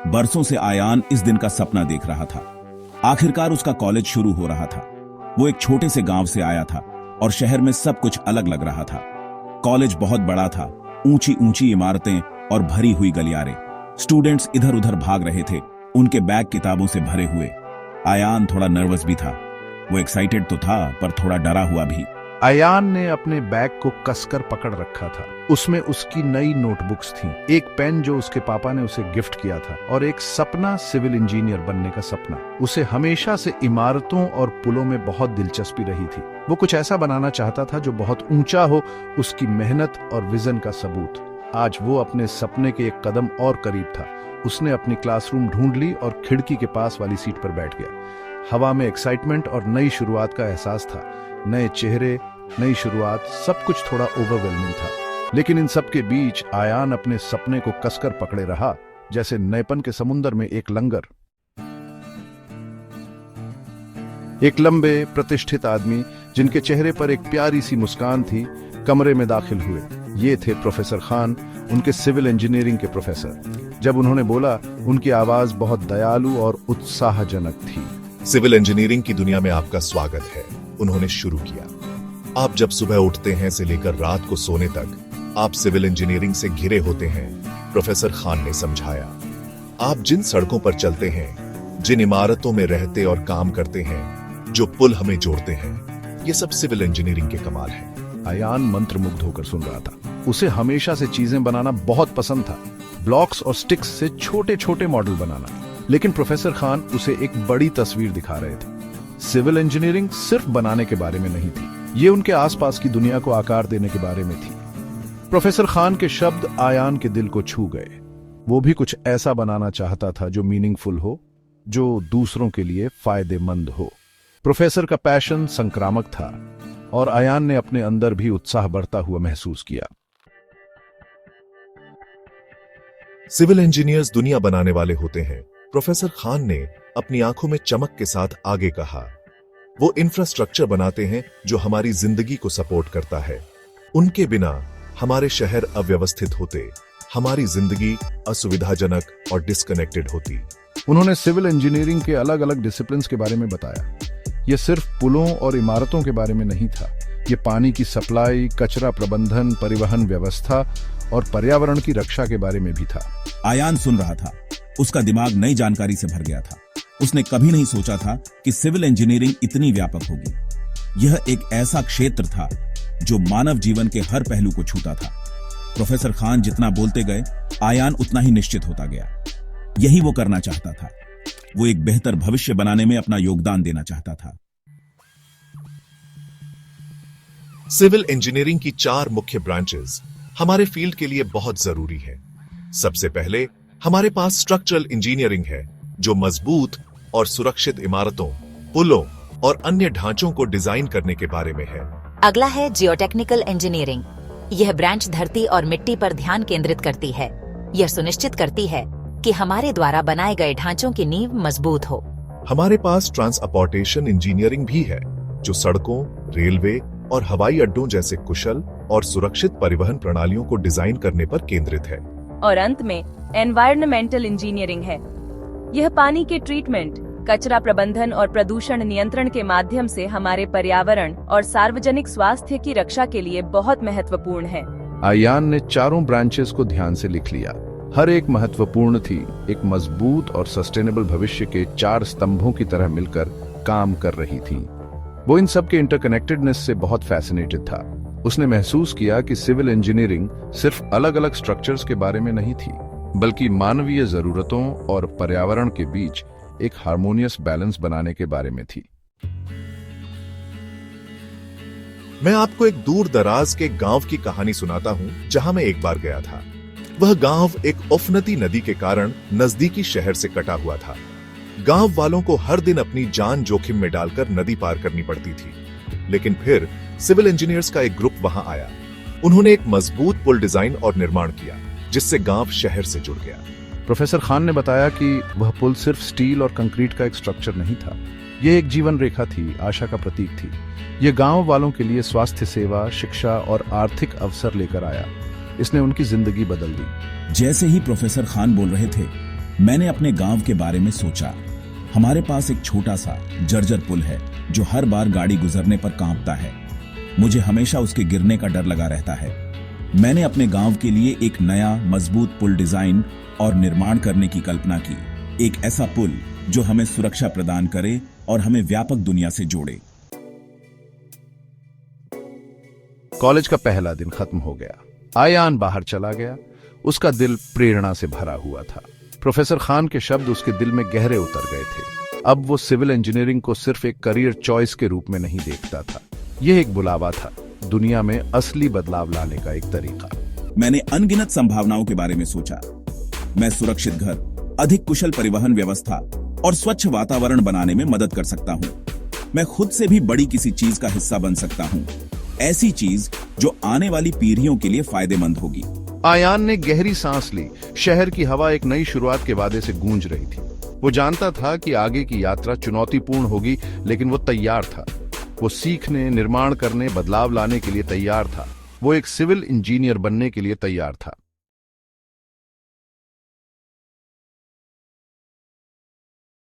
बरसों से आयान इस दिन का सपना देख रहा था। आखिरकार उसका कॉलेज शुरू हो रहा था। वो एक छोटे से गांव से आया था और शहर में सब कुछ अलग लग रहा था। कॉलेज बहुत बड़ा था, ऊंची ऊंची इमारतें और भरी हुई गलियारे। स्टूडेंट्स इधर उधर भाग रहे थे, उनके बैग किताबों से भरे हुए। आयान थोड़ा नर्वस भी था। वो एक्साइटेड तो था पर थोड़ा डरा हुआ भी। आयान ने अपने बैग को कसकर पकड़ रखा था। उसमें उसकी नई नोटबुक्स थीं, एक पेन जो उसके पापा ने उसे गिफ्ट किया था और एक सपना, सिविल इंजीनियर बनने का सपना। उसे हमेशा से इमारतों और पुलों में बहुत दिलचस्पी रही थी। वो कुछ ऐसा बनाना चाहता था जो बहुत ऊंचा हो, उसकी मेहनत और विजन का सबूत। आज वो अपने सपने के एक कदम और करीब था। उसने अपनी क्लासरूम ढूंढ ली और खिड़की के पास वाली सीट पर बैठ गया। हवा में एक्साइटमेंट और नई शुरुआत का एहसास था। नए चेहरे, नई शुरुआत, सब कुछ थोड़ा ओवरवेलमिंग था। लेकिन इन सब के बीच आयान अपने सपने को कसकर पकड़े रहा, जैसे नएपन के समुद्र में एक लंगर। एक लंबे, प्रतिष्ठित आदमी जिनके चेहरे पर एक प्यारी सी मुस्कान थी, कमरे में दाखिल हुए। ये थे प्रोफेसर खान, उनके सिविल इंजीनियरिंग के प्रोफेसर। जब उन्होंने बोला, उनकी आवाज बहुत दयालु और उत्साहजनक थी। सिविल इंजीनियरिंग की दुनिया में आपका स्वागत है, उन्होंने शुरू किया। आप जब सुबह उठते हैं से लेकर रात को सोने तक आप सिविल इंजीनियरिंग से घिरे होते हैं, प्रोफेसर खान ने समझाया। आप जिन सड़कों पर चलते हैं, जिन इमारतों में रहते और काम करते हैं, जो पुल हमें जोड़ते हैं, ये सब सिविल इंजीनियरिंग के कमाल है। आयान मंत्रमुग्ध होकर सुन रहा था। उसे हमेशा से चीजें बनाना बहुत पसंद था, ब्लॉक्स और स्टिक्स से छोटे छोटे मॉडल बनाना। लेकिन प्रोफेसर खान उसे एक बड़ी तस्वीर दिखा रहे थे। सिविल इंजीनियरिंग सिर्फ बनाने के बारे में नहीं थी, ये उनके आसपास की दुनिया को आकार देने के बारे में थी। प्रोफेसर खान के शब्द आयान के दिल को छू गए। वो भी कुछ ऐसा बनाना चाहता था जो मीनिंगफुल हो, जो दूसरों के लिए फायदेमंद हो। प्रोफेसर का पैशन संक्रामक था और आयान ने अपने अंदर भी उत्साह बढ़ता हुआ महसूस किया। सिविल इंजीनियर्स दुनिया बनाने वाले होते हैं, प्रोफेसर खान ने अपनी आंखों में चमक के साथ आगे कहा। वो इंफ्रास्ट्रक्चर बनाते हैं जो हमारी जिंदगी को सपोर्ट करता है। उनके बिना हमारे शहर अव्यवस्थित होते, हमारी जिंदगी असुविधाजनक और डिस्कनेक्टेड होती। उन्होंने सिविल इंजीनियरिंग के अलग अलग डिसिप्लिन्स के बारे में बताया। यह सिर्फ पुलों और इमारतों के बारे में नहीं था, ये पानी की सप्लाई, कचरा प्रबंधन, परिवहन व्यवस्था और पर्यावरण की रक्षा के बारे में भी था। आयान सुन रहा था, उसका दिमाग नई जानकारी से भर गया था। उसने कभी नहीं सोचा था कि सिविल इंजीनियरिंग इतनी व्यापक होगी। यह एक ऐसा क्षेत्र था जो मानव जीवन के हर पहलू को छूता था। प्रोफेसर खान जितना बोलते गए, आयान उतना ही निश्चित होता गया। यही वो करना चाहता था। वो एक बेहतर भविष्य बनाने में अपना योगदान देना चाहता था। सिविल इंजीनियरिंग की 4 मुख्य ब्रांचेस हमारे फील्ड के लिए बहुत जरूरी है। सबसे पहले हमारे पास स्ट्रक्चरल इंजीनियरिंग है, जो मजबूत और सुरक्षित इमारतों, पुलों और अन्य ढांचों को डिजाइन करने के बारे में है। अगला है जियोटेक्निकल इंजीनियरिंग। यह ब्रांच धरती और मिट्टी पर ध्यान केंद्रित करती है। यह सुनिश्चित करती है कि हमारे द्वारा बनाए गए ढांचों की नींव मजबूत हो। हमारे पास ट्रांसपोर्टेशन इंजीनियरिंग भी है, जो सड़कों, रेलवे और हवाई अड्डों जैसे कुशल और सुरक्षित परिवहन प्रणालियों को डिजाइन करने पर केंद्रित है। और अंत में एनवायरमेंटल इंजीनियरिंग है। यह पानी के ट्रीटमेंट, कचरा प्रबंधन और प्रदूषण नियंत्रण के माध्यम से हमारे पर्यावरण और सार्वजनिक स्वास्थ्य की रक्षा के लिए बहुत महत्वपूर्ण है। आयान ने चारों ब्रांचेस को ध्यान से लिख लिया। हर एक महत्वपूर्ण थी, एक मजबूत और सस्टेनेबल भविष्य के 4 स्तंभों की तरह मिलकर काम कर रही थी। वो इन सब के इंटरकनेक्टेडनेस से बहुत फैसिनेटेड था। उसने महसूस किया कि सिविल इंजीनियरिंग सिर्फ अलग अलग स्ट्रक्चर्स के बारे में नहीं थी, बल्कि मानवीय जरूरतों और पर्यावरण के बीच एक हार्मोनियस बैलेंस बनाने के बारे में थी। मैं आपको एक दूर दराज के गांव की कहानी सुनाता हूं, जहां मैं एक बार गया था। वह गांव एक उफनती नदी के कारण नजदीकी शहर से कटा हुआ था। गांव वालों को हर दिन अपनी जान जोखिम में डालकर नदी पार करनी पड़ती थी। लेकिन फिर सिविल इंजीनियर्स का एक ग्रुप वहां आया। उन्होंने एक मजबूत पुल डिजाइन और निर्माण किया, जिससे गांव शहर से जुड़ गया। प्रोफेसर खान ने बताया कि वह पुल सिर्फ स्टील और कंक्रीट का एक स्ट्रक्चर नहीं था, यह एक जीवन रेखा थी, आशा का प्रतीक थी। यह गांव वालों के लिए स्वास्थ्य सेवा, शिक्षा और आर्थिक अवसर लेकर आया। इसने उनकी जिंदगी बदल दी। जैसे ही प्रोफेसर खान बोल रहे थे, मैंने अपने गांव के बारे में सोचा। हमारे पास एक छोटा सा जर्जर पुल है जो हर बार गाड़ी गुजरने पर कांपता है। मुझे हमेशा उसके गिरने का डर लगा रहता है। मैंने अपने गांव के लिए एक नया मजबूत पुल डिजाइन और निर्माण करने की कल्पना की। एक ऐसा पुल जो हमें सुरक्षा प्रदान करे और हमें व्यापक दुनिया से जोड़े। कॉलेज का पहला दिन खत्म हो गया। आयान बाहर चला गया। उसका दिल प्रेरणा से भरा हुआ था। प्रोफेसर खान के शब्द उसके दिल में गहरे उतर गए थे। अब वो सिविल इंजीनियरिंग को सिर्फ एक करियर चॉइस के रूप में नहीं देखता था। यह एक बुलावा था, दुनिया में असली बदलाव लाने का एक तरीका। मैंने अनगिनत संभावनाओं के बारे में सोचा। मैं सुरक्षित घर, अधिक कुशल परिवहन व्यवस्था और स्वच्छ वातावरण बनाने में मदद कर सकता हूँ। मैं खुद से भी बड़ी किसी चीज का हिस्सा बन सकता हूँ, ऐसी चीज जो आने वाली पीढ़ियों के लिए फायदेमंद होगी। आयान ने गहरी सांस ली। शहर की हवा एक नई शुरुआत के वादे से गूंज रही थी। वो जानता था कि आगे की यात्रा चुनौतीपूर्ण होगी, लेकिन वो तैयार था। वो सीखने, निर्माण करने, बदलाव लाने के लिए तैयार था। वो एक सिविल इंजीनियर बनने के लिए तैयार था।